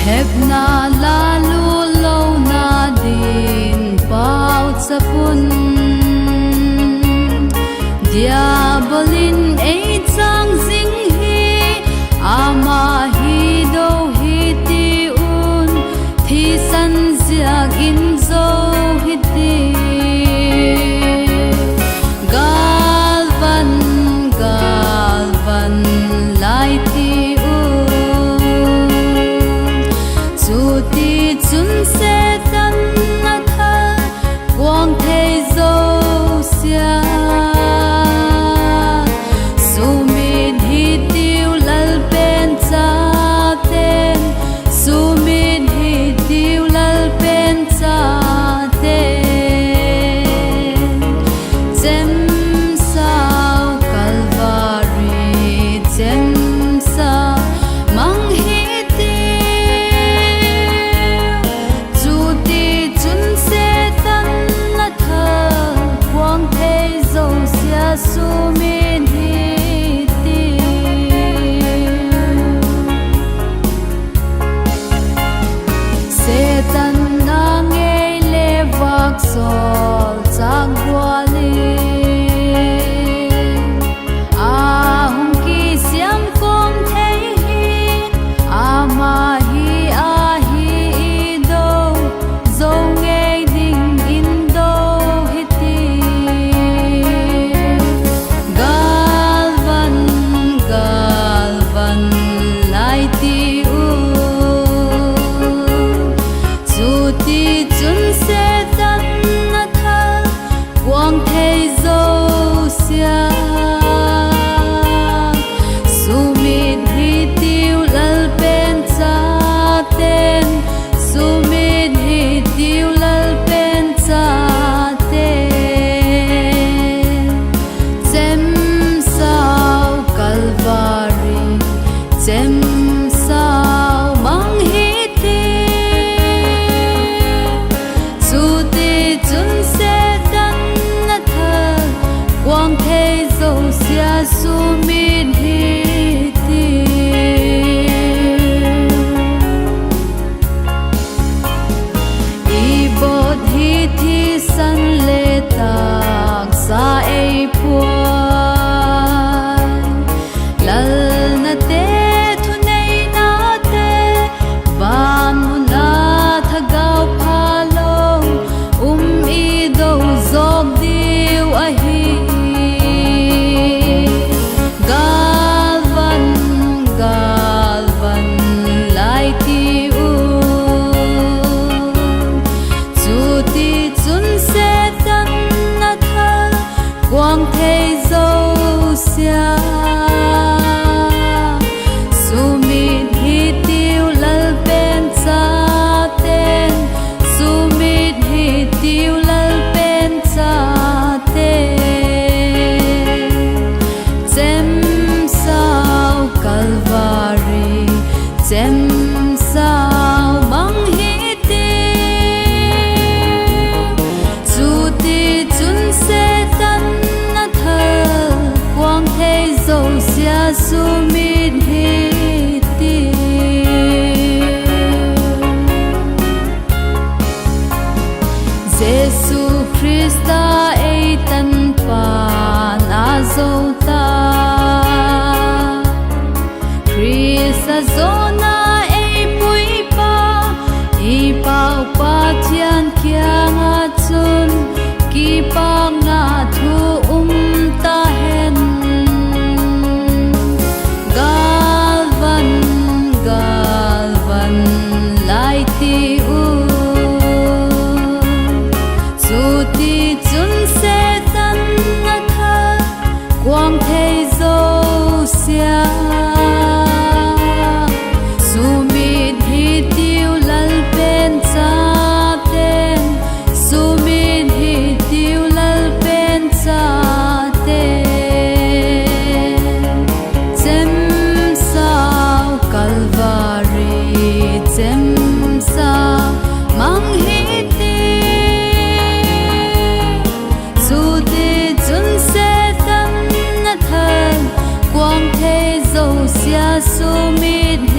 hep na la lu lo na din pau chapun diabolin ei chang jing hi ama hi do hi ti un thi san ziak in zo hi ti galvan lai ti ti chun se tan na tha quang thei zo sia su min hi tiu lal pen cha ten su min hi tiu lal pen cha ten chem sao calvary chem sao mang hi su min hi ti se tan na nge le vak sol chang gwali a hum ki siam kom thei hi ama hi a hi do zo nge ding in do hi ti ti chun se tan na tha quang thei zo sia su min hi tiu lal pen cha ten su min hi tiu lal pen cha ten chem sao calvary chem sao mang hi quang thei zo sia su min hi ti i bod hi thi san le tak sa ei puan lal na te thu nei na te ban na thagau pha lo i do zom diu a hi lai ti ti chun se tan na tha quang thei zo sia su min hi tiu lal pen cha ten su min hi tiu lal pen cha ten chem sao calvary chem sao mang hi ti chu ti chun se tan na tha quang thei zo sia su min hi ti Jesu Christa ei tan pa na zo ta Christa zona ei pui pa i pau pa thian kia nga chun ki pa nga thu ta hen galvan lai ti ti chun se tan na tha quang thei zo sia su min hi tiu lal pen cha ten su min hi tiu lal pen cha ten chem sao calvary chem sao mang hi quang thế dầu xia su min